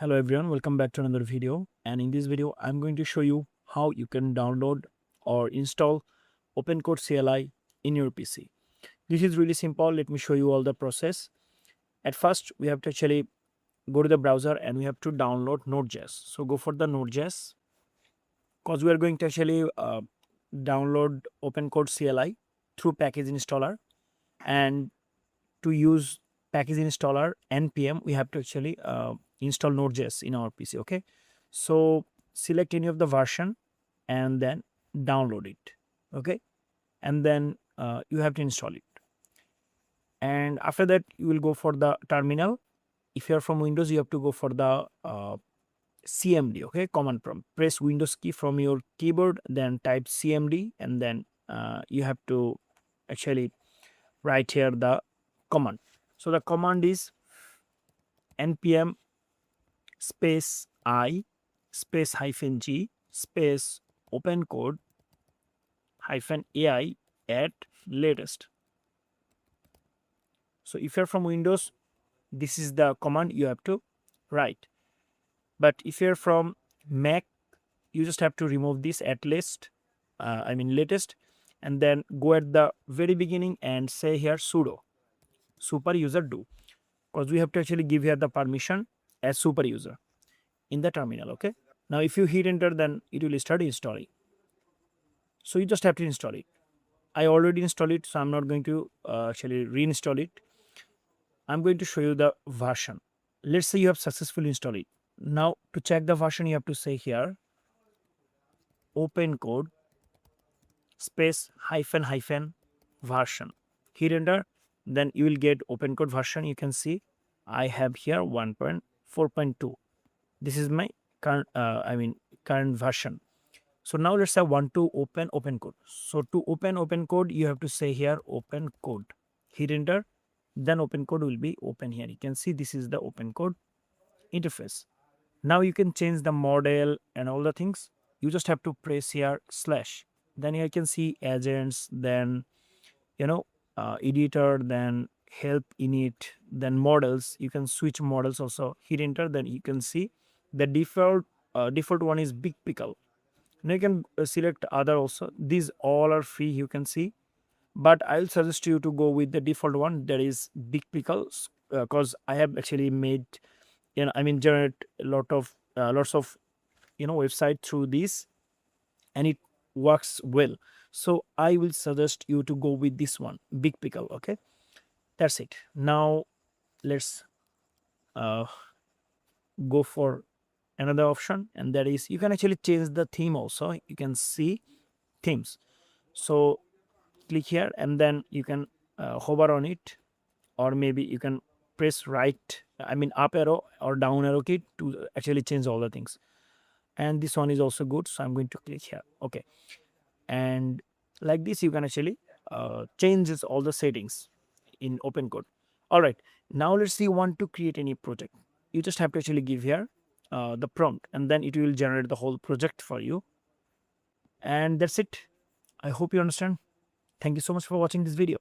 Hello everyone, welcome back to another video, and in this video I'm going to show you how you can download or install OpenCode CLI in your PC. This is really simple. Let me show you all the process. At first we have to actually go to the browser and we have to download Node.js. So go for the Node.js because we are going to actually download OpenCode CLI through package installer, and to use package installer npm we have to actually install Node.js in our PC. Okay, so select any of the version and then download it. Okay, and then you have to install it, and after that you will go for the terminal. If you are from Windows, you have to go for the cmd. Okay, command prompt, press Windows key from your keyboard, then type cmd, and then you have to actually write here the command. So the command is npm space I space -g space opencode -ai at latest. So if you're from Windows, this is the command you have to write. But if you're from Mac, you just have to remove this at least, latest, and then go at the very beginning and say here sudo super user do, because we have to actually give here the permission as super user in the terminal. Okay, now if you hit enter, then it will start installing. So you just have to install it. I already installed it, so I'm not going to actually reinstall it. I'm going to show you the version. Let's say you have successfully installed it. Now to check the version, you have to say here opencode space -- version. Hit enter, then you will get opencode version. You can see I have here 1.4.2. This is my current version. So now let's say I want to open opencode. So to open opencode, you have to say here opencode. Hit enter, then opencode will be open here. You can see this is the opencode interface. Now you can change the model and all the things. You just have to press here /. Then you can see agents, then editor, then help init, then models. You can switch models also. Hit enter, then you can see the default one is Big Pickle. Now you can select other also. These all are free, you can see, but I'll suggest you to go with the default one, that is Big Pickles, because I have actually made generate lots of website through this, and it works well. So I will suggest you to go with this one, Big Pickle. Okay, that's it. Now let's go for another option, and that is you can actually change the theme also. You can see themes. So click here, and then you can hover on it, or maybe you can press up arrow or down arrow key to actually change all the things. And this one is also good, so I'm going to click here. Okay, and like this you can actually change all the settings in OpenCode. All right, now let's see you want to create any project. You just have to actually give here the prompt, and then it will generate the whole project for you. And that's it. I hope you understand. Thank you so much for watching this video.